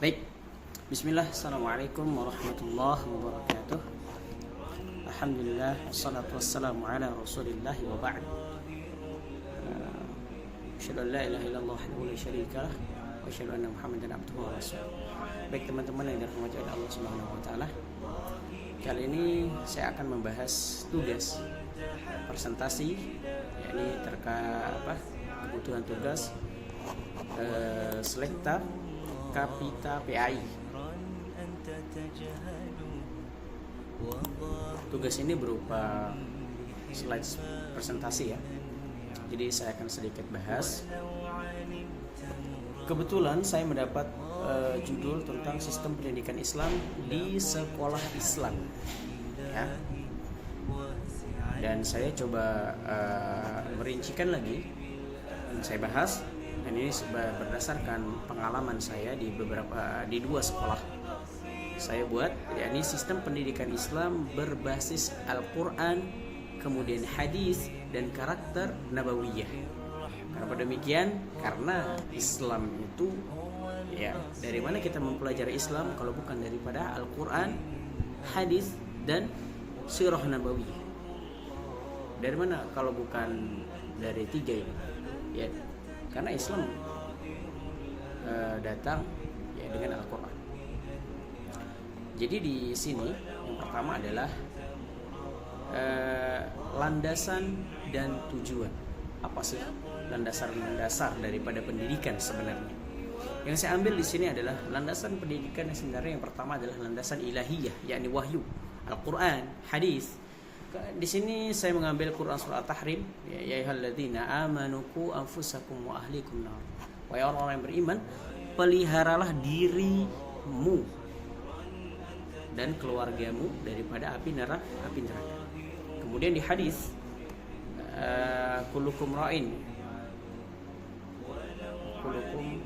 Baik, Bismillah, Assalamualaikum warahmatullahi wabarakatuh. Alhamdulillah, wassalatu wassalamu ala rasulillah wa ba'd. Asyhadu an la ilaha illallah wahdahu la syarika lah wa asyhadu anna Muhammadan abduhu wa rasuluh. Baik teman-teman yang dirahmati oleh Allah Subhanahu wa taala. Kali ini saya akan membahas tugas presentasi, yakni terkait kebutuhan tugas Selekta Kapita PAI. Tugas ini berupa slide presentasi ya. Jadi saya akan sedikit bahas. Kebetulan saya mendapat judul tentang sistem pendidikan Islam di sekolah Islam ya. Dan saya coba merincikan lagi dan saya bahas. Dan ini berdasarkan pengalaman saya di dua sekolah saya buat, yakni sistem pendidikan Islam berbasis Al-Quran, kemudian hadis dan karakter nabawiyah. Kenapa demikian? Karena Islam itu ya, dari mana kita mempelajari Islam kalau bukan daripada Al-Quran, hadis dan sirah nabawiyah? Dari mana kalau bukan dari tiga ini? Ya, karena Islam datang ya dengan Al-Quran. Jadi di sini yang pertama adalah landasan dan tujuan. Apa sih landasan dasar daripada pendidikan sebenarnya? Yang saya ambil di sini adalah landasan pendidikan yang sebenarnya yang pertama adalah landasan ilahiyah, yakni wahyu, Al-Quran, hadis. Di sini saya mengambil Quran surah At-Tahrim, ya ayyuhalladzina amanu qu anfusakum wa ahlikum nar. Wahai orang-orang yang beriman, peliharalah dirimu dan keluargamu daripada api neraka. Kemudian di hadis kullukum ra'in. Kullukum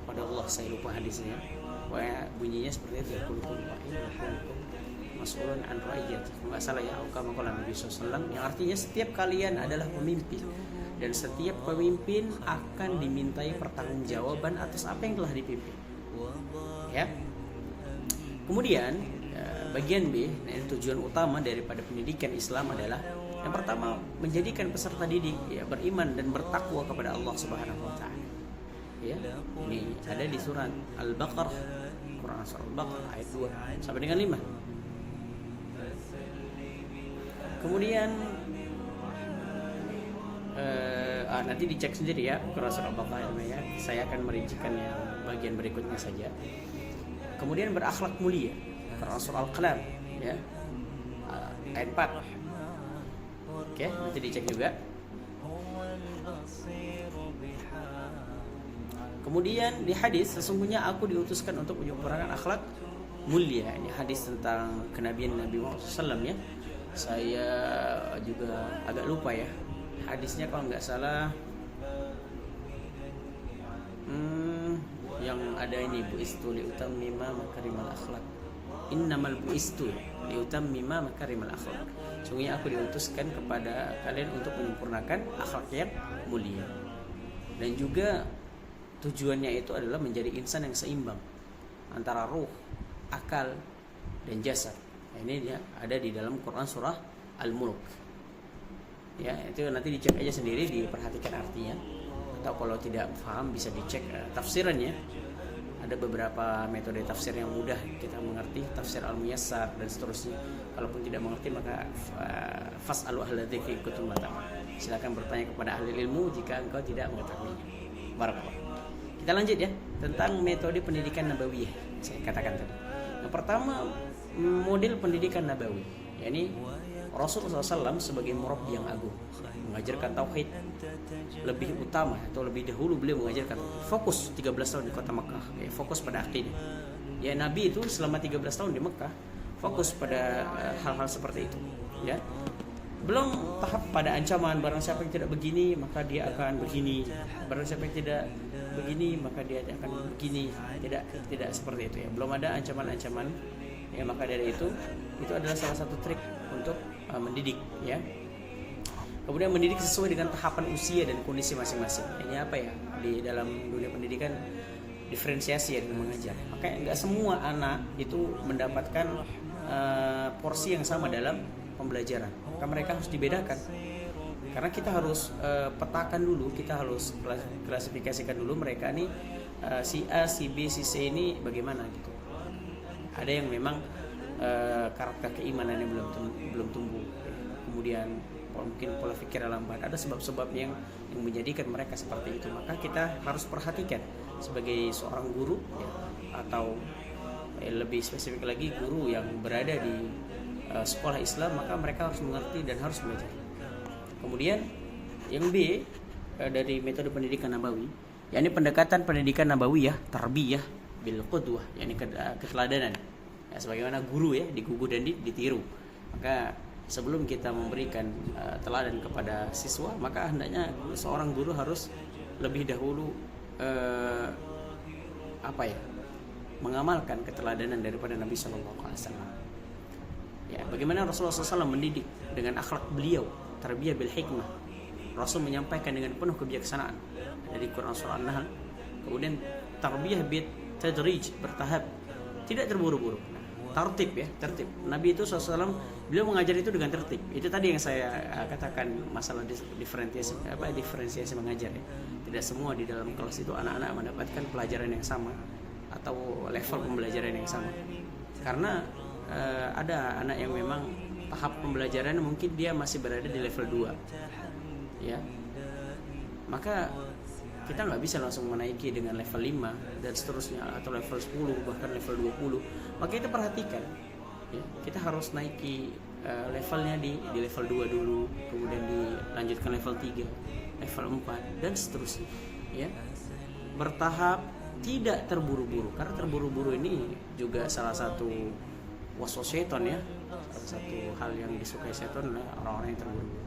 pada Allah, saya lupa hadisnya. Bunyinya seperti itu ya, kullukum ra'in wa kullukum mas'ulun an ra'iyat. Enggak salah ya, kama qala Nabi sallallahu, yang artinya setiap kalian adalah pemimpin dan setiap pemimpin akan dimintai pertanggungjawaban atas apa yang telah dipimpin. Ya. Kemudian bagian B, tujuan utama daripada pendidikan Islam adalah yang pertama menjadikan peserta didik ya beriman dan bertakwa kepada Allah Subhanahu wa taala. Ya. Ini ada di surat Al-Baqarah, Quran surah Al-Baqarah ayat 2 sampai dengan 5. Kemudian nanti dicek sendiri ya Quran surah Al-Baqarah ya. Saya akan merincikan yang bagian berikutnya saja. Kemudian berakhlak mulia, Quran surah Al-Qalam ya, ayat 4. Oke, nanti dicek juga. Kemudian di hadis, sesungguhnya aku diutuskan untuk menyempurnakan akhlak mulia. Ini hadis tentang kenabian Nabi Muhammad SAW ya. Saya juga agak lupa ya hadisnya, kalau nggak salah yang ada ini, bu'istu liutammima makarimal akhlak, innamal bu'istu liutammima makarimal akhlak. Sungguhnya aku diutuskan kepada kalian untuk menyempurnakan akhlak yang mulia. Dan juga tujuannya itu adalah menjadi insan yang seimbang antara ruh, akal dan jasad. Ini dia ada di dalam Quran surah Al-Mulk. Ya, itu nanti dicek aja sendiri, diperhatikan artinya. Atau kalau tidak paham bisa dicek tafsirannya. Ada beberapa metode tafsir yang mudah kita mengerti, tafsir Al-Muyassar dan seterusnya. Kalaupun tidak mengerti maka fas'alu ahla dzikri in kuntum la ta'lamun. Silakan bertanya kepada ahli ilmu jika engkau tidak mengetahuinya. Barakallah. Kita lanjut ya tentang metode pendidikan nabawiyah. Saya katakan tadi. Yang pertama, model pendidikan nabawi, yakni Rasulullah SAW sebagai murabbi yang agung mengajarkan tauhid lebih utama atau lebih dahulu. Beliau mengajarkan fokus 13 tahun di kota Mekah, ya, fokus pada akidah. Ya, Nabi itu selama 13 tahun di Mekah fokus pada hal-hal seperti itu ya. Belum tahap pada ancaman, barang siapa yang tidak begini maka dia akan begini, barang siapa yang tidak begini maka dia akan begini. Tidak seperti itu ya. Belum ada ancaman-ancaman ya, maka dari itu adalah salah satu trik untuk mendidik ya. Kemudian mendidik sesuai dengan tahapan usia dan kondisi masing-masing. Ini apa ya, di dalam dunia pendidikan diferensiasi ya dalam mengajar. Makanya nggak semua anak itu mendapatkan porsi yang sama dalam pembelajaran. Maka mereka harus dibedakan. Karena kita harus petakan dulu, kita harus klasifikasikan dulu mereka nih si A, si B, si C ini bagaimana gitu. Ada yang memang karakter keimanannya belum tumbuh, kemudian mungkin pola pikir lambat, ada sebab-sebab yang menjadikan mereka seperti itu. Maka kita harus perhatikan sebagai seorang guru ya, atau lebih spesifik lagi guru yang berada di sekolah Islam, maka mereka harus mengerti dan harus belajar. Kemudian yang B dari metode pendidikan Nabawi, yakni pendekatan pendidikan Nabawi ya, tarbiyah bil qudwah, yakni keteladanan. Ya, sebagaimana guru ya, digugu dan ditiru. Maka sebelum kita memberikan teladan kepada siswa, maka hendaknya seorang guru harus lebih dahulu mengamalkan keteladanan daripada Nabi Shallallahu Alaihi Wasallam. Ya, bagaimana Rasulullah SAW mendidik dengan akhlak beliau, tarbiyah bil hikmah. Rasul menyampaikan dengan penuh kebijaksanaan dari Quran surah An-Nahl. Kemudian tarbiyah bit tadrij, bertahap, tidak terburu-buru. Tertib ya, tertib. Nabi itu SAW beliau mengajar itu dengan tertib. Itu tadi yang saya katakan masalah diferensiasi mengajar ya. Tidak semua di dalam kelas itu anak-anak mendapatkan pelajaran yang sama atau level pembelajaran yang sama. Karena ada anak yang memang tahap pembelajaran mungkin dia masih berada di level 2 ya, maka kita nggak bisa langsung menaiki dengan level 5 dan seterusnya, atau level 10 bahkan level 20. Maka kita perhatikan ya, kita harus naiki levelnya di level 2 dulu, kemudian dilanjutkan level 3, level 4 dan seterusnya ya, bertahap, tidak terburu-buru. Karena terburu-buru ini juga salah satu waswas setan ya, salah satu hal yang disukai setan adalah orang-orang yang terburu-buru.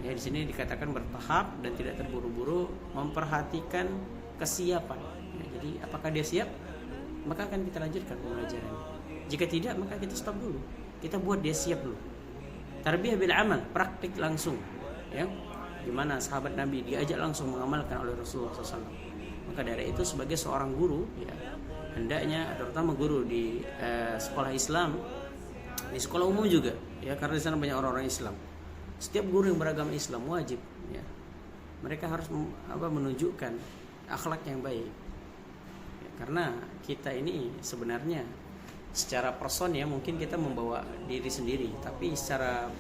Ya, di sini dikatakan bertahap dan tidak terburu-buru, memperhatikan kesiapan. Ya, jadi apakah dia siap, maka akan kita lanjutkan pembelajaran. Jika tidak, maka kita stop dulu. Kita buat dia siap dulu. Tarbiyah bil amal, praktik langsung. Ya, gimana sahabat Nabi diajak langsung mengamalkan oleh Rasulullah SAW. Maka dari itu sebagai seorang guru, ya, hendaknya terutama guru di sekolah Islam, di sekolah umum juga, ya, karena di sana banyak orang-orang Islam. Setiap guru yang beragama Islam wajib, ya, mereka harus menunjukkan akhlak yang baik. Ya, karena kita ini sebenarnya secara person ya mungkin kita membawa diri sendiri, tapi secara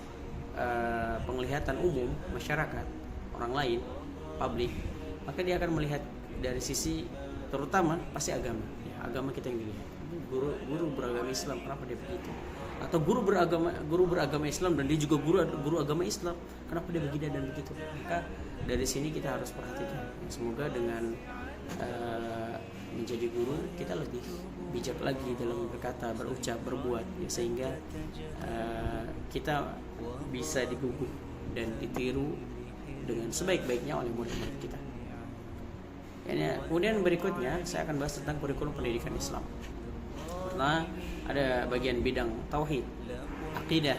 penglihatan umum masyarakat, orang lain, publik, maka dia akan melihat dari sisi terutama pasti agama. Ya, agama kita yang dilihat. Guru beragama Islam, kenapa dia begitu? Atau guru beragama Islam dan dia juga guru agama Islam, kenapa dia begini dan begitu? Maka dari sini kita harus perhatikan. Semoga dengan menjadi guru kita lebih bijak lagi dalam berkata, berucap, berbuat, ya, sehingga kita bisa digugu dan ditiru dengan sebaik-baiknya oleh murid-murid kita. Ya, kemudian berikutnya saya akan bahas tentang kurikulum pendidikan Islam. Karena ada bagian bidang tauhid, akidah,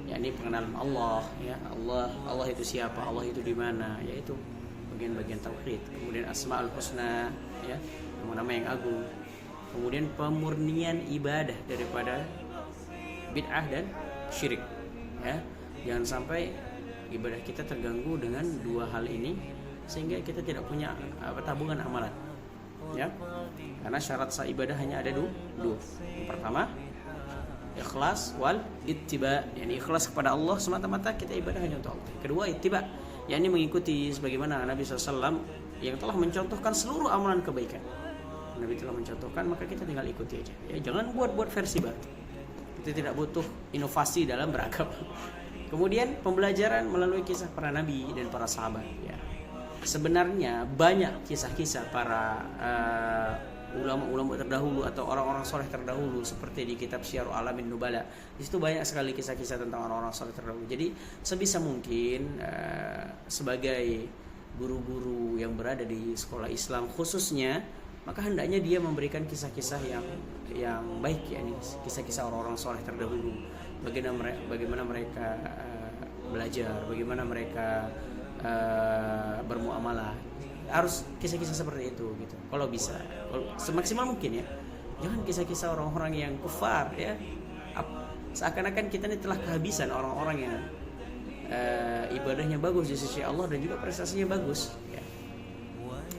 yakni pengenalan Allah, ya, Allah itu siapa, Allah itu di mana, yaitu bagian-bagian tauhid. Kemudian asmaul husna, ya, nama yang agung. Kemudian pemurnian ibadah daripada bid'ah dan syirik, ya. Jangan sampai ibadah kita terganggu dengan dua hal ini sehingga kita tidak punya tabungan amalan, ya. Karena syarat sah ibadah hanya ada dua. Yang pertama, ikhlas wal ittiba, yakni ikhlas kepada Allah semata-mata, kita ibadah hanya untuk Allah. Kedua, ittiba, yakni mengikuti sebagaimana Nabi SAW yang telah mencontohkan seluruh amalan kebaikan. Nabi telah mencontohkan, maka kita tinggal ikuti aja. Ya, jangan buat versi baru. Kita tidak butuh inovasi dalam beragama. Kemudian pembelajaran melalui kisah para nabi dan para sahabat, ya. Sebenarnya banyak kisah-kisah para ulama-ulama terdahulu atau orang-orang soleh terdahulu, seperti di kitab Syiarul Alamin Nubala. Di situ banyak sekali kisah-kisah tentang orang-orang soleh terdahulu. Jadi sebisa mungkin sebagai guru-guru yang berada di sekolah Islam khususnya, maka hendaknya dia memberikan kisah-kisah yang baik, yakni kisah-kisah orang-orang soleh terdahulu. Bagaimana mereka belajar, bagaimana mereka bermuamalah, harus kisah-kisah seperti itu gitu. Kalau bisa, kalau semaksimal mungkin ya. Jangan kisah-kisah orang-orang yang kufar ya. Seakan-akan kita ini telah kehabisan orang-orang yang ibadahnya bagus di sisi Allah dan juga prestasinya bagus ya.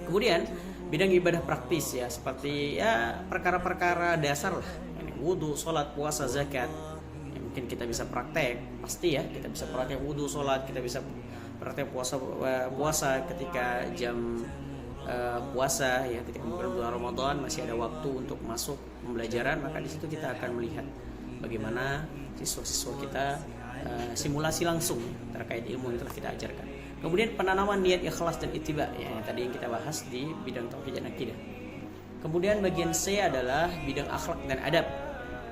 Kemudian bidang ibadah praktis ya, seperti ya perkara-perkara dasar lah, wudu, sholat, puasa, zakat. Ya, mungkin kita bisa praktek, pasti ya kita bisa praktek wudu, sholat, kita bisa praktek puasa ketika jam puasa ya, ketika bulan Ramadan masih ada waktu untuk masuk pembelajaran, maka di situ kita akan melihat bagaimana siswa-siswa kita simulasi langsung terkait ilmu yang telah kita ajarkan. Kemudian penanaman niat ikhlas dan ittiba ya, yang tadi yang kita bahas di bidang tauhid dan akidah. Kemudian bagian C adalah bidang akhlak dan adab.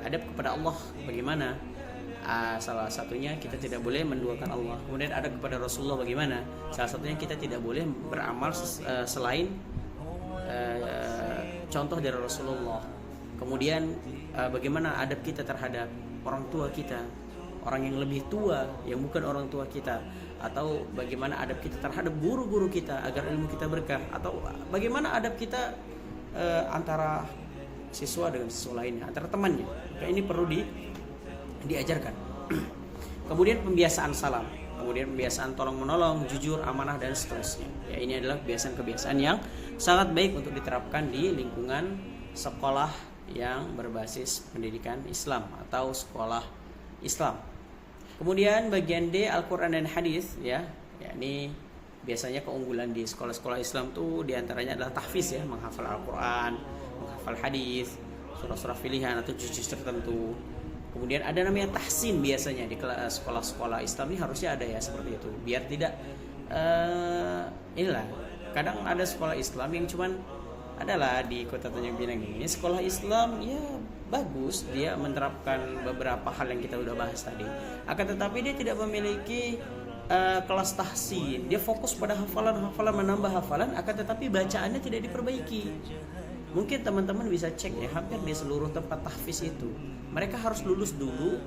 Adab kepada Allah bagaimana? Salah satunya kita tidak boleh menduakan Allah. Kemudian adab kepada Rasulullah bagaimana? Salah satunya kita tidak boleh beramal selain contoh dari Rasulullah. Kemudian bagaimana adab kita terhadap orang tua kita, orang yang lebih tua yang bukan orang tua kita, atau bagaimana adab kita terhadap guru-guru kita agar ilmu kita berkah, atau bagaimana adab kita antara siswa dengan siswa lainnya, antara temannya. Nah, ini perlu diajarkan. Kemudian pembiasaan salam, kemudian pembiasaan tolong menolong, jujur, amanah dan seterusnya. Ya, ini adalah kebiasaan-kebiasaan yang sangat baik untuk diterapkan di lingkungan sekolah yang berbasis pendidikan Islam atau sekolah Islam. Kemudian bagian D, Al-Quran dan Hadis ya. Ini biasanya keunggulan di sekolah-sekolah Islam tuh diantaranya adalah tahfiz ya, menghafal Al-Quran, menghafal hadis, surah-surah pilihan atau juz-juz tertentu. Kemudian ada namanya tahsin, biasanya di sekolah-sekolah Islam ini harusnya ada ya seperti itu, biar tidak inilah, kadang ada sekolah Islam yang cuman adalah di Kota Tanjung Pinang ini sekolah Islam ya bagus, dia menerapkan beberapa hal yang kita udah bahas tadi, akan tetapi dia tidak memiliki kelas tahsin. Dia fokus pada hafalan, menambah hafalan, akan tetapi bacaannya tidak diperbaiki. Mungkin teman-teman bisa cek ya, hampir di seluruh tempat tahfiz itu mereka harus lulus dulu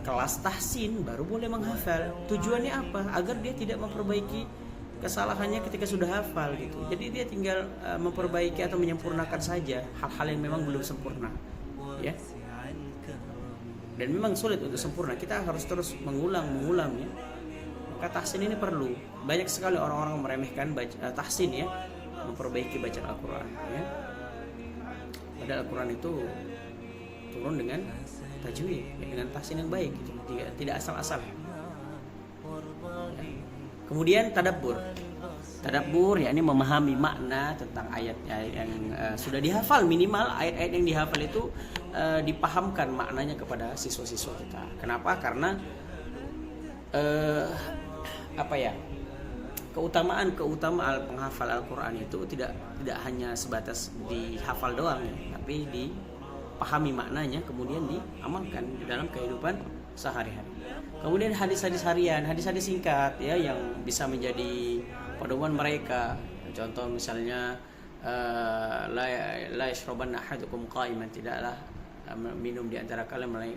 kelas tahsin baru boleh menghafal. Tujuannya apa? Agar dia tidak memperbaiki kesalahannya ketika sudah hafal gitu. Jadi dia tinggal memperbaiki atau menyempurnakan saja hal-hal yang memang belum sempurna ya. Dan memang sulit untuk sempurna, kita harus terus mengulang ya. Maka tahsin ini perlu. Banyak sekali orang-orang meremehkan tahsin ya, memperbaiki bacaan Al-Quran ya. Padahal Al-Quran itu turun dengan tajwid ya, dengan tahsin yang baik gitu, tidak asal-asal ya. Kemudian tadabbur yakni memahami makna tentang ayat yang sudah dihafal. Minimal ayat-ayat yang dihafal itu dipahamkan maknanya kepada siswa-siswa kita. Kenapa? Karena keutamaan penghafal Al-Quran itu tidak hanya sebatas dihafal doang ya, tapi dipahami maknanya kemudian diamalkan di dalam kehidupan sehari-hari. Kemudian hadis-hadis harian, hadis-hadis singkat ya, yang bisa menjadi pedoman mereka. Contoh misalnya la yashrabanna ahadukum qa'iman, tidaklah minum di antara kalian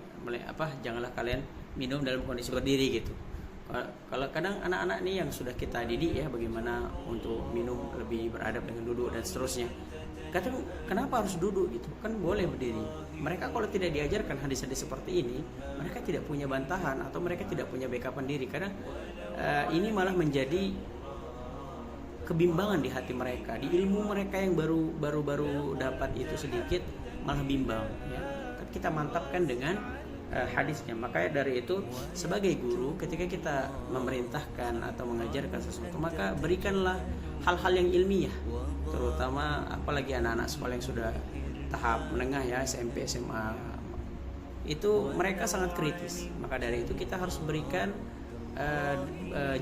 janganlah kalian minum dalam kondisi berdiri gitu. Kalau kadang anak-anak nih yang sudah kita didik ya, bagaimana untuk minum lebih beradab dengan duduk dan seterusnya. Kadang kenapa harus duduk gitu? Kan boleh berdiri. Mereka kalau tidak diajarkan hadis-hadis seperti ini, mereka tidak punya bantahan atau mereka tidak punya backupan diri. Karena ini malah menjadi kebimbangan di hati mereka, di ilmu mereka yang baru dapat itu sedikit malah bimbang ya. Kita mantapkan dengan hadisnya. Maka dari itu sebagai guru, ketika kita memerintahkan atau mengajarkan sesuatu, maka berikanlah hal-hal yang ilmiah, terutama apalagi anak-anak sekolah yang sudah tahap menengah ya, SMP, SMA, itu mereka sangat kritis. Maka dari itu kita harus berikan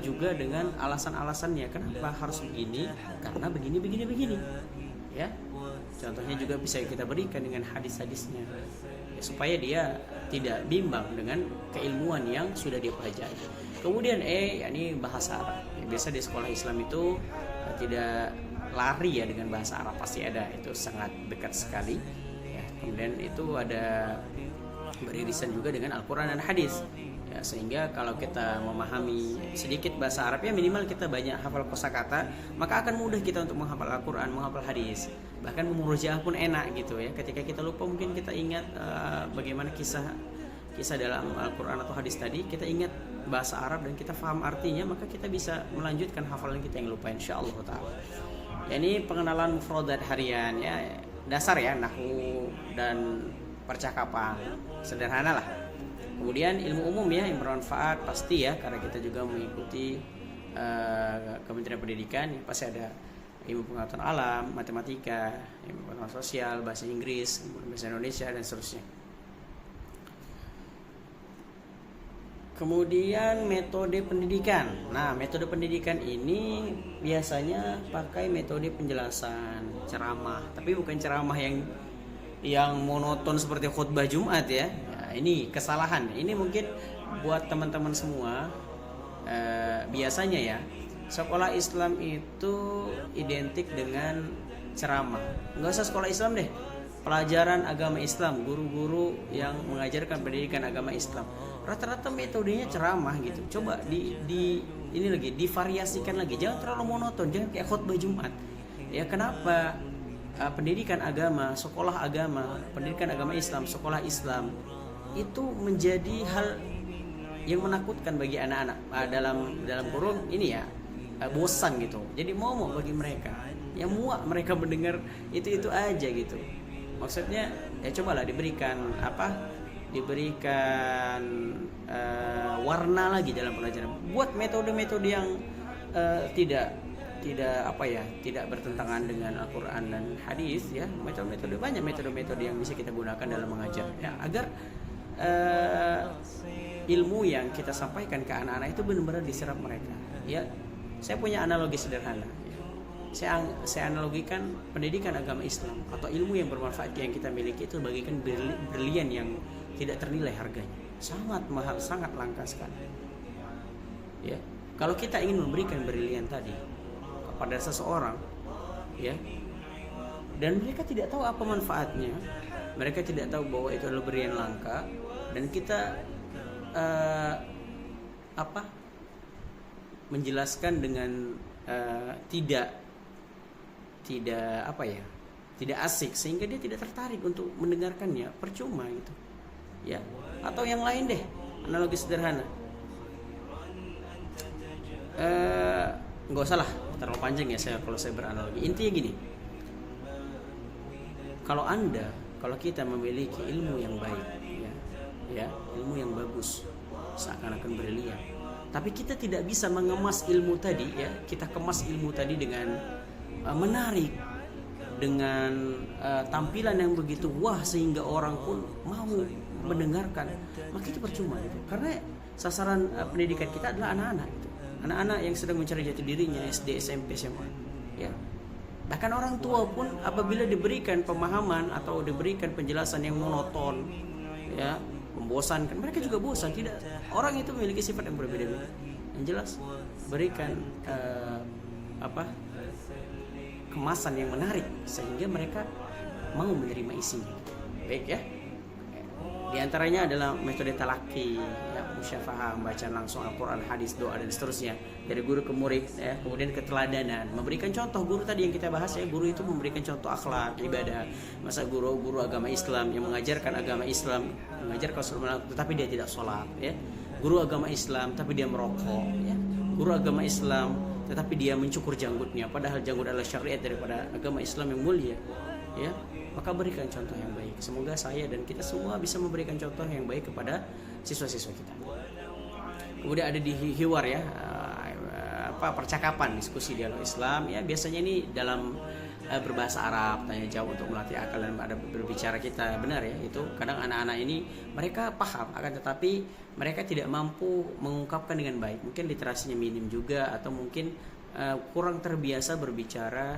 juga dengan alasan-alasannya, kenapa harus begini, karena begini ya. Contohnya juga bisa kita berikan dengan hadis-hadisnya ya, supaya dia tidak bimbang dengan keilmuan yang sudah dia pelajari. Kemudian yakni bahasa Arab ya, biasa di sekolah Islam itu tidak lari ya dengan bahasa Arab, pasti ada, itu sangat dekat sekali ya. Kemudian itu ada beririsan juga dengan Al-Quran dan hadis Ya, sehingga kalau kita memahami sedikit bahasa Arab, ya minimal kita banyak hafal kosakata, maka akan mudah kita untuk menghafal Al-Quran, menghafal hadis, bahkan memurojaah pun enak gitu ya. Ketika kita lupa mungkin kita ingat bagaimana kisah dalam Al-Quran atau hadis tadi, kita ingat bahasa Arab dan kita paham artinya, maka kita bisa melanjutkan hafalan kita yang lupa insyaallah taala. Ya, ini pengenalan mufradat harian ya, dasar ya, nahwu dan percakapan, sederhana lah. Kemudian ilmu umum ya yang bermanfaat pasti ya, karena kita juga mengikuti Kementerian Pendidikan ya, pasti ada ilmu pengetahuan alam, matematika, ilmu pengetahuan sosial, bahasa Inggris, bahasa Indonesia dan seterusnya. Kemudian metode pendidikan. Nah, metode pendidikan ini biasanya pakai metode penjelasan, ceramah, tapi bukan ceramah yang monoton seperti khutbah Jumat ya. Ini kesalahan. Ini mungkin buat teman-teman semua, biasanya ya, sekolah Islam itu identik dengan ceramah. Nggak usah sekolah Islam deh, pelajaran agama Islam, guru-guru yang mengajarkan pendidikan agama Islam, rata-rata metodenya ceramah gitu. Coba ini lagi divariasikan lagi, jangan terlalu monoton, jangan kayak khutbah Jumat. Ya kenapa? Pendidikan agama, sekolah agama, pendidikan agama Islam, sekolah Islam itu menjadi hal yang menakutkan bagi anak-anak, dalam kurung ini ya, bosan gitu. Jadi momok bagi mereka, yang muak mereka mendengar itu aja gitu. Maksudnya ya cobalah diberikan warna lagi dalam pelajaran. Buat metode-metode yang tidak bertentangan dengan Al-Quran dan hadis ya. Banyak metode-metode yang bisa kita gunakan dalam mengajar ya, agar ilmu yang kita sampaikan ke anak-anak itu benar-benar diserap mereka ya. Saya punya analogi sederhana ya. Saya analogikan pendidikan agama Islam atau ilmu yang bermanfaat yang kita miliki itu bagaikan berlian yang tidak ternilai harganya, sangat mahal, sangat langka sekali ya. Kalau kita ingin memberikan berlian tadi kepada seseorang ya, dan mereka tidak tahu apa manfaatnya, mereka tidak tahu bahwa itu adalah berlian langka, dan kita menjelaskan dengan tidak asik, sehingga dia tidak tertarik untuk mendengarkannya, percuma gitu ya. Atau yang lain deh, analogi sederhana, nggak usah lah terlalu panjang ya kalau saya beranalogi. Intinya gini, kalau kita memiliki ilmu yang baik ya, ilmu yang bagus, seakan-akan berlian, tapi kita tidak bisa mengemas ilmu tadi ya, kita kemas ilmu tadi dengan menarik, dengan tampilan yang begitu wah sehingga orang pun mau mendengarkan, maka itu percuma gitu. Karena sasaran pendidikan kita adalah anak-anak gitu. Anak-anak yang sedang mencari jati dirinya, SD, SMP, SMA ya. Bahkan orang tua pun apabila diberikan pemahaman atau diberikan penjelasan yang monoton ya, membosankan, mereka juga bosan. Tidak, orang itu memiliki sifat yang berbeda-beda. Yang jelas berikan kemasan yang menarik sehingga mereka mau menerima isinya. Baik ya. Di antaranya adalah metode talaki ya, musyafahah, bacaan langsung Al-Quran, hadis, doa dan seterusnya, dari guru ke murid ya. Kemudian keteladanan, memberikan contoh. Guru tadi yang kita bahas ya, guru itu memberikan contoh akhlak, ibadah. Masa guru agama Islam yang mengajarkan agama Islam, mengajarkan sholat, tetapi dia tidak sholat ya. Guru agama Islam tapi dia merokok ya. Guru agama Islam tetapi dia mencukur janggutnya, padahal janggut adalah syariat daripada agama Islam yang mulia ya. Maka berikan contoh yang baik. Semoga saya dan kita semua bisa memberikan contoh yang baik kepada siswa-siswa kita. Kemudian ada di hiwar ya, percakapan, diskusi dialog Islam ya. Biasanya ini dalam berbahasa Arab, tanya jawab untuk melatih akal dan ada berbicara kita. Benar ya, itu kadang anak-anak ini mereka paham, akan tetapi mereka tidak mampu mengungkapkan dengan baik. Mungkin literasinya minim juga, atau mungkin kurang terbiasa berbicara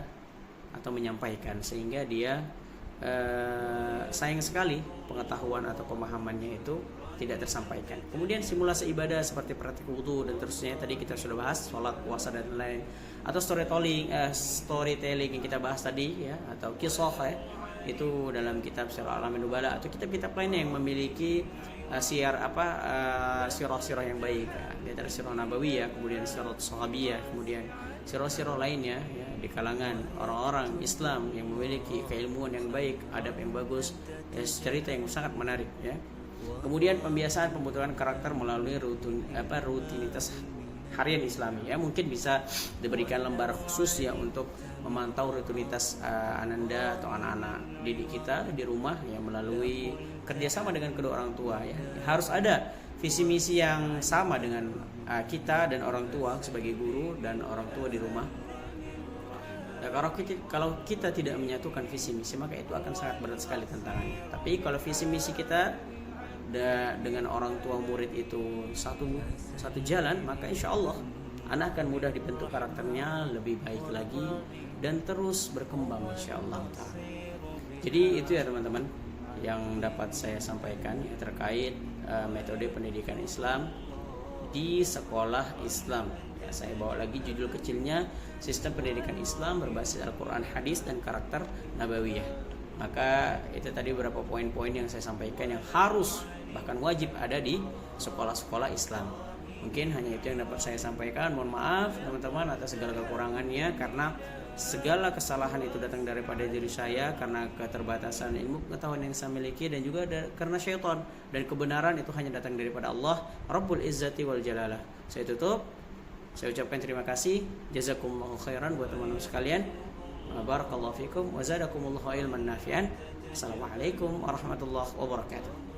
atau menyampaikan, sehingga dia sayang sekali pengetahuan atau pemahamannya itu tidak tersampaikan. Kemudian simulasi ibadah seperti praktik wudu dan terusnya, tadi kita sudah bahas, sholat, puasa dan lain. Atau storytelling yang kita bahas tadi ya, atau kisah ya, itu dalam kitab Syiar Alamin Nubala atau kitab-kitab lainnya yang memiliki sirah-sirah yang baik ya. Di antara sirah nabawiyah, kemudian sirah sahabiyah, kemudian sirah-sirah lainnya ya, di kalangan orang-orang Islam yang memiliki keilmuan yang baik, adab yang bagus, ya, cerita yang sangat menarik ya. Kemudian pembiasaan pembentukan karakter melalui rutinitas harian Islami ya, mungkin bisa diberikan lembar khusus ya untuk memantau rutinitas ananda atau anak-anak didik kita di rumah ya, melalui kerjasama dengan kedua orang tua ya. Harus ada visi misi yang sama dengan kita dan orang tua sebagai guru dan orang tua di rumah ya. Kalau kita tidak menyatukan visi misi, maka itu akan sangat berat sekali tantangannya. Tapi kalau visi misi kita dengan orang tua murid itu satu jalan, maka insya Allah anak akan mudah dibentuk karakternya lebih baik lagi dan terus berkembang insya Allah. Jadi itu ya teman-teman yang dapat saya sampaikan ya, terkait metode pendidikan Islam di sekolah Islam ya. Saya bawa lagi judul kecilnya, Sistem Pendidikan Islam Berbasis Al-Quran, Hadis, dan Karakter Nabawiyah. Maka itu tadi beberapa poin-poin yang saya sampaikan yang harus bahkan wajib ada di sekolah-sekolah Islam. Mungkin hanya itu yang dapat saya sampaikan. Mohon maaf teman-teman atas segala kekurangannya, karena segala kesalahan itu datang daripada diri saya karena keterbatasan ilmu pengetahuan yang saya miliki, dan juga karena syaitan, dan kebenaran itu hanya datang daripada Allah Rabbul Izzati wal Jalalah. Saya tutup, saya ucapkan terima kasih, jazakumullahu khairan buat teman-teman sekalian. Barakallahu fikum wa zadakumullahu ilman nafi'an. Assalamualaikum warahmatullahi wabarakatuh.